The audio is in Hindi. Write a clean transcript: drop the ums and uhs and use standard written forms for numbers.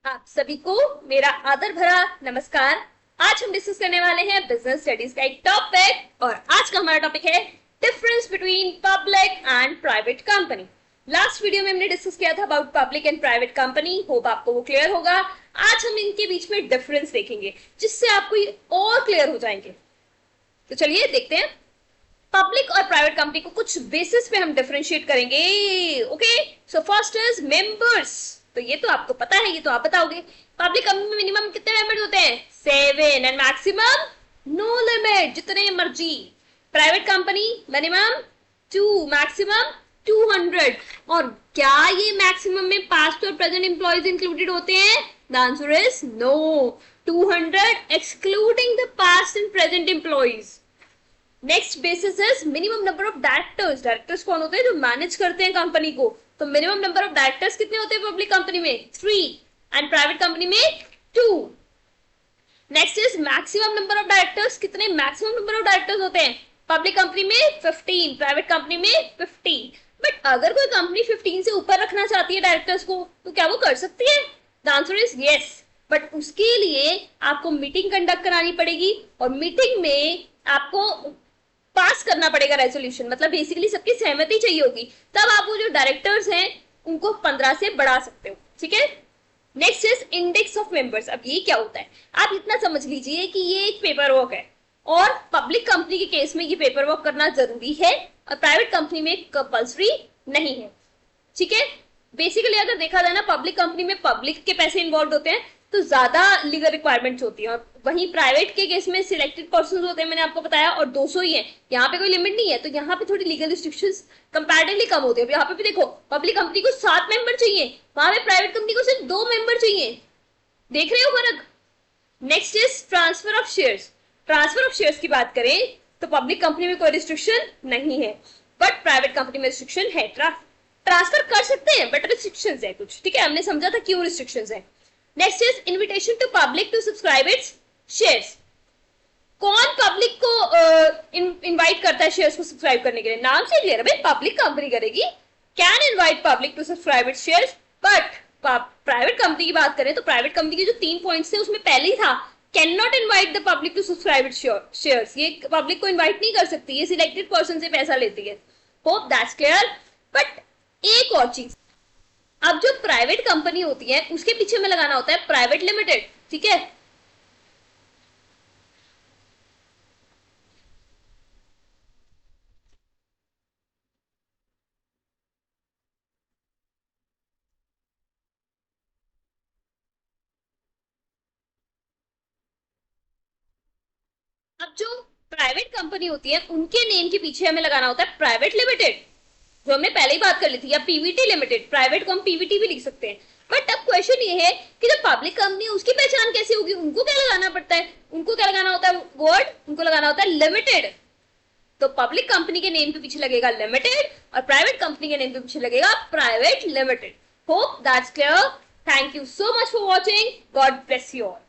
आप सभी को मेरा आदर भरा नमस्कार। आज हम डिस्कस करने वाले हैं बिजनेस स्टडीज का एक टॉपिक और आज का हमारा टॉपिक है difference between public and private company. Last video में हमने डिस्कस किया था about public and private company. Hope आपको वो क्लियर होगा। आज हम इनके बीच में डिफरेंस देखेंगे जिससे आपको ये और क्लियर हो जाएंगे। तो चलिए देखते हैं। पब्लिक और प्राइवेट कंपनी को कुछ बेसिस पे हम डिफरेंशिएट करेंगे। Okay, so first is members. तो ये तो आपको पता है, ये तो आप बताओगे। पब्लिक कंपनी में मिनिमम कितने मेंबर्स होते हैं? 7 एंड मैक्सिमम नो लिमिट, जितने मर्जी। Private company minimum 2, maximum 200। और क्या ये मैक्सिमम में पास्ट और प्रेजेंट एम्प्लॉयज इंक्लूडेड होते हैं? The answer is no, 200 excluding the past and present employees. Next basis is minimum number of directors. Directors कौन होते हैं? जो मैनेज करते हैं कंपनी को। तो मिनिमम नंबर ऑफ डायरेक्टर्स कितने होते हैं पब्लिक कंपनी में? 3 एंड प्राइवेट कंपनी में 2। Next is maximum number of directors. कितने मैक्सिमम नंबर ऑफ डायरेक्टर्स होते हैं? पब्लिक कंपनी में 15, प्राइवेट कंपनी में 50। बट अगर कोई कंपनी 15 से ऊपर रखना चाहती है डायरेक्टर्स को तो क्या वो कर सकती है? The answer is yes, but उसके लिए आपको मीटिंग कंडक्ट करानी पड़ेगी और मीटिंग में आपको पास करना पड़ेगा रेजोल्यूशन। मतलब बेसिकली सबकी सहमति चाहिए होगी, तब आप वो जो डायरेक्टर्स हैं उनको 15 से बढ़ा सकते हो। ठीक है। Next is index of members. अब ये क्या होता है आप इतना समझ लीजिए कि ये एक पेपर वर्क है और पब्लिक कंपनी के केस में ये पेपर वर्क करना जरूरी है और प्राइवेट कंपनी में कंपल्सरी नहीं है। ठीक है। बेसिकली अगर देखा जाए ना, पब्लिक कंपनी में पब्लिक के पैसे इन्वॉल्व होते हैं तो ज्यादा लीगल रिक्वायरमेंट्स होती है और वहीं प्राइवेट के केस में सिलेक्टेड पर्सन होते हैं, मैंने आपको बताया, और 200 ही है। यहाँ पे कोई लिमिट नहीं है, तो यहाँ पे थोड़ी लीगल रिस्ट्रिक्शंस कंपैरेटिवली कम होती है। यहाँ पे भी देखो, पब्लिक कंपनी को 7 मेंबर चाहिए, वहां पे प्राइवेट कंपनी को सिर्फ 2 मेंबर चाहिए। देख रहे हो फर्क? Next is transfer of shares. Transfer of shares की बात करें तो पब्लिक कंपनी में कोई रिस्ट्रिक्शन नहीं है, बट प्राइवेट कंपनी में रिस्ट्रिक्शन है। ट्रांसफर कर सकते हैं बट रिस्ट्रिक्शंस है कुछ। ठीक है, हमने समझा था क्यों रिस्ट्रिक्शंस है। Next is invitation to public to subscribe its shares. कौन पब्लिक को इनवाइट करता है शेयर्स को सब्सक्राइब करने के लिए? नाम से क्लियर है भाई, पब्लिक कंपनी करेगी। Can invite public to subscribe its shares. But private company की बात करें तो प्राइवेट कंपनी के जो 3 पॉइंट्स थे उसमें पहले ही था can not invite the public to subscribe its shares. ये पब्लिक को इनवाइट नहीं कर सकती, ये सिलेक्टेड पर्सन से पैसा लेती है। Hope that's clear. बट एक और चीज, अब जो प्राइवेट कंपनी होती है उसके पीछे में लगाना होता है प्राइवेट लिमिटेड। ठीक है। अब जो प्राइवेट कंपनी होती है उनके नेम के पीछे हमें लगाना होता है प्राइवेट लिमिटेड, जो हमने पहले ही बात कर ली थी, या पीवीटी लिमिटेड। प्राइवेट को हम पीवीटी भी लिख सकते हैं। बट अब क्वेश्चन ये है कि जब पब्लिक कंपनी है उसकी पहचान कैसे होगी? उनको क्या लगाना पड़ता है? उनको क्या लगाना होता है वर्ड? उनको लगाना होता है लिमिटेड। तो पब्लिक कंपनी के नेम के पीछे लगेगा लिमिटेड और प्राइवेट कंपनी के नेम के पीछे लगेगा private limited. Hope that's clear. Thank you so much for watching. God bless you all.